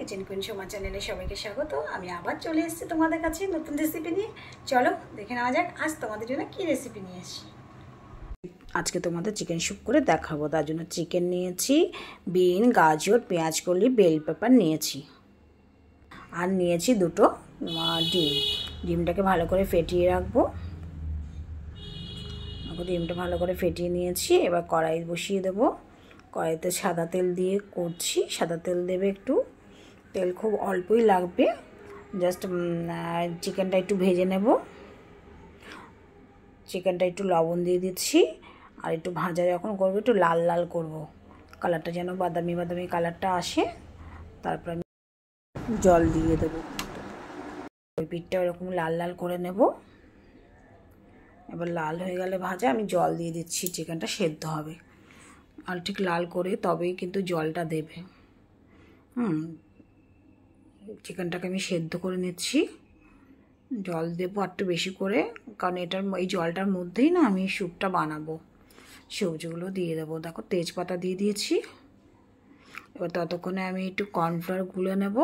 Kitchen queen Soma চ্যানেলে সবাইকে স্বাগত। আমি আবার চলে এসেছি তোমাদের কাছে নতুন রেসিপি নিয়ে। চলো দেখে নেওয়া যাক আজ তোমাদের জন্য কী রেসিপি নিয়ে এসেছি। আজকে তোমাদের চিকেন স্যুপ করে দেখাবো। তার জন্য চিকেন নিয়েছি, বিন, গাজর, পেঁয়াজ কলি, বেল পেপার নিয়েছি, আর নিয়েছি দুটো ডিম। ডিমটাকে ভালো করে ফেটিয়ে রাখবো। ডিমটা ভালো করে ফেটিয়ে নিয়েছি। এবার কড়াই বসিয়ে দেবো। কড়াইতে সাদা তেল দিয়ে করছি। সাদা তেল দেবে একটু, তেল খুব অল্পই লাগবে। জাস্ট চিকেনটা একটু ভেজে নেব। চিকেনটা একটু লবণ দিয়ে দিচ্ছি, আর একটু ভাজা যখন করবো একটু লাল লাল করব, কালারটা যেন বাদামি বাদামি কালারটা আসে। তারপর আমি জল দিয়ে দেবো। ওই পিঠটা ওরকম লাল লাল করে নেব। এবার লাল হয়ে গেলে ভাজা আমি জল দিয়ে দিচ্ছি। চিকেনটা সেদ্ধ হবে, আর ঠিক লাল করে তবেই কিন্তু জলটা দেবে। চিকেনটাকে আমি সেদ্ধ করে নিচ্ছি। জল দেবো একটু বেশি করে, কারণ এই জলটার মধ্যেই না আমি স্যুপটা বানাবো। সবজিগুলো দিয়ে দেবো। দেখো তেজপাতা দিয়ে দিয়েছি। এবার ততক্ষণে আমি একটু কর্নফ্লাওয়ার গুলে নেব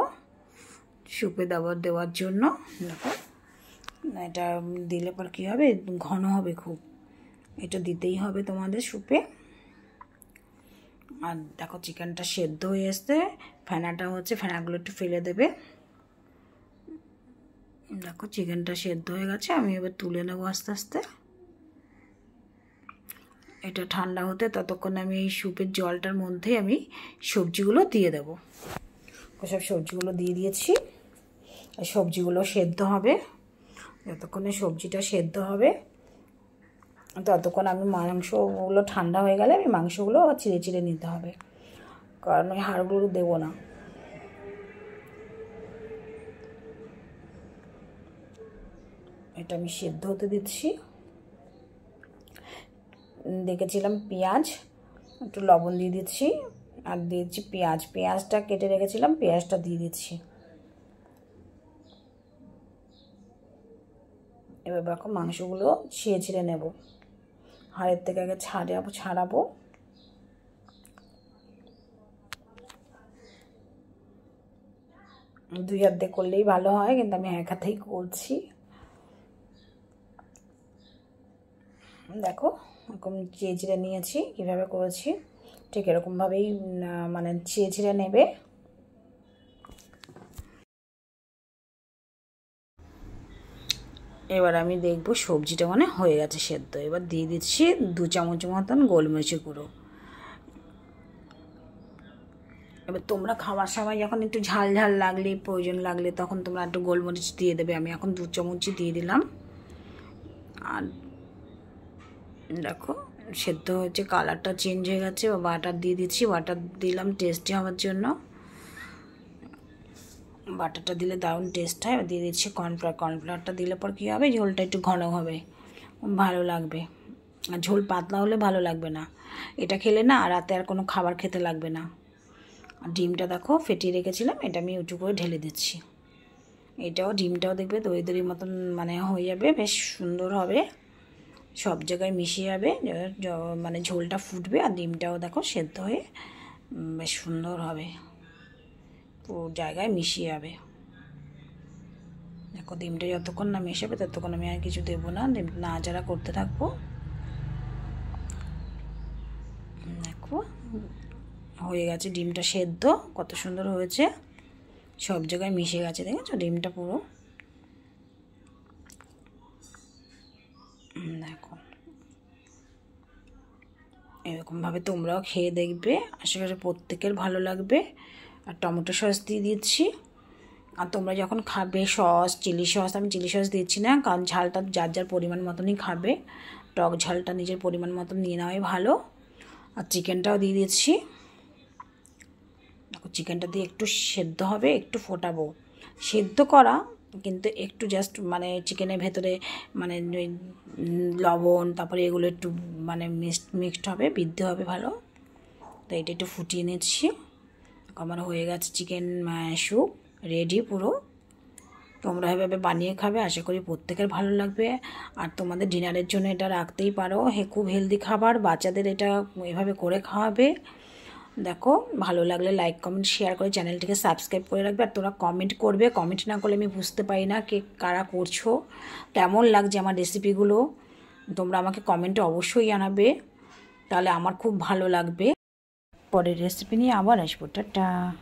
স্যুপে দেওয়ার জন্য। দেখো এটা দিলে পর কী হবে, ঘন হবে খুব। এটা দিতেই হবে তোমাদের স্যুপে। আর দেখো চিকেনটা সেদ্ধ হয়ে আসতে ফেনাটা হচ্ছে, ফেনাগুলো একটু ফেলে দেবে। দেখো চিকেনটা সেদ্ধ হয়ে গেছে। আমি এবার তুলে নেবো আস্তে আস্তে। এটা ঠান্ডা হতে ততক্ষণ আমি এই স্যুপের জলটার মধ্যে আমি সবজিগুলো দিয়ে দেবো। সব সবজিগুলো দিয়ে দিয়েছি। আর সবজিগুলো সেদ্ধ হবে। যতক্ষণে সবজিটা সেদ্ধ হবে ততক্ষণ আমি মাংসগুলো ঠান্ডা হয়ে গেলে আমি মাংসগুলো আবার চিড়ে চিড়ে নিতে হবে, কারণ ওই হাড়গুলো দেবো না। এটা আমি সেদ্ধ হতে দিচ্ছি। দেখেছিলাম পেঁয়াজ, একটু লবণ দিয়ে দিচ্ছি, আর দিয়েছি পেঁয়াজটা কেটে রেখেছিলাম, পেঁয়াজটা দিয়ে দিচ্ছি। এবার দেখো মাংসগুলো ছিঁড়ে নেব। হাড়ের থেকে আগে ছাড়াবো। দুই হাত দিয়ে করলেই ভালো হয়, কিন্তু আমি এক হাতেই করছি। দেখো এরকম চিড়ে নিয়েছি। কীভাবে করেছি ঠিক এরকমভাবেই মানে চিড়ে নেবে। এবার আমি দেখবো সবজিটা মানে হয়ে গেছে সেদ্ধ। এবার দিয়ে দিচ্ছি 2 চামচ মতন গোলমরিচের গুঁড়ো। এবার তোমরা খাওয়ার সময় যখন একটু ঝাল ঝাল লাগলে, প্রয়োজন লাগলে তখন তোমরা একটু গোলমরিচ দিয়ে দেবে। আমি এখন 2 চামচই দিয়ে দিলাম। আর দেখো সেদ্ধ হয়েছে, কালারটা চেঞ্জ হয়ে গেছে। বাটার দিয়ে দিচ্ছি। বাটার দিলাম টেস্টি হওয়ার জন্য। বাটারটা দিলে দারুণ টেস্ট হয়। দিয়ে দিচ্ছি কর্নফ্লাওয়ারটা দিলে পর কী হবে, ঝোলটা একটু ঘন হবে, ভালো লাগবে। আর ঝোল পাতলা হলে ভালো লাগবে না। এটা খেলে না রাতে আর কোনো খাবার খেতে লাগবে না। আর ডিমটা দেখো ফেটিয়ে রেখেছিলাম, এটা আমি উঁচু করে ঢেলে দিচ্ছি। ডিমটাও দেখবে দই দই মতন মানে হয়ে যাবে, বেশ সুন্দর হবে, সব জায়গায় মিশিয়ে যাবে। মানে ঝোলটা ফুটবে, আর ডিমটাও দেখো সেদ্ধ হয়ে বেশ সুন্দর হবে, পুরো জায়গায় মিশিয়ে যাবে। দেখো ডিমটা যতক্ষণ না মেশাবে ততক্ষণ আমি আর কিছু দেবো না, নাড়াচাড়া করতে থাকবো। দেখো হয়ে গেছে, ডিমটা সেদ্ধ কত সুন্দর হয়েছে, সব জায়গায় মিশে গেছে। দেখেছো ডিমটা পুরো। দেখো এরকমভাবে তোমরাও খেয়ে দেখবে, আশা করি প্রত্যেকের ভালো লাগবে। আর টমেটো সস দিয়ে দিচ্ছি। আর তোমরা যখন খাবে চিলি সস, আমি চিলি সস দিচ্ছি না, কারণ ঝালটা যার যার পরিমাণ মতনই খাবে। টক ঝালটা নিজের পরিমাণ মতন নিয়ে নেওয়াই ভালো। আর চিকেনটাও দিয়ে দিচ্ছি। দেখো চিকেনটা দিয়ে একটু সেদ্ধ হবে, একটু ফোটাবো। সেদ্ধ করা কিন্তু একটু জাস্ট মানে চিকেনের ভেতরে মানে লবণ তারপরে এগুলো একটু মানে মিক্সড হবে, বৃদ্ধি হবে ভালো। তো এটা একটু ফুটিয়ে নিচ্ছি। আমার হয়ে গেছে চিকেন স্যুপ রেডি পুরো। তোমরা এভাবে বানিয়ে খাবে, আশা করি প্রত্যেকের ভালো লাগবে। আর তোমাদের ডিনারের জন্য এটা রাখতেই পারো। খুব হেলদি খাবার, বাচ্চাদের এটা এভাবে করে খাওয়াবে। দেখো, ভালো লাগলে লাইক কমেন্ট শেয়ার করে চ্যানেলটিকে সাবস্ক্রাইব করে রাখবে। আর তোমরা কমেন্ট করবে, কমেন্ট না করলে আমি বুঝতে পারি না কে কারা করছো, কেমন লাগছে আমার রেসিপিগুলো। তোমরা আমাকে কমেন্টে অবশ্যই জানাবে, তাহলে আমার খুব ভালো লাগবে। পরের রেসিপি নিয়ে আবার আসবো। টাটা।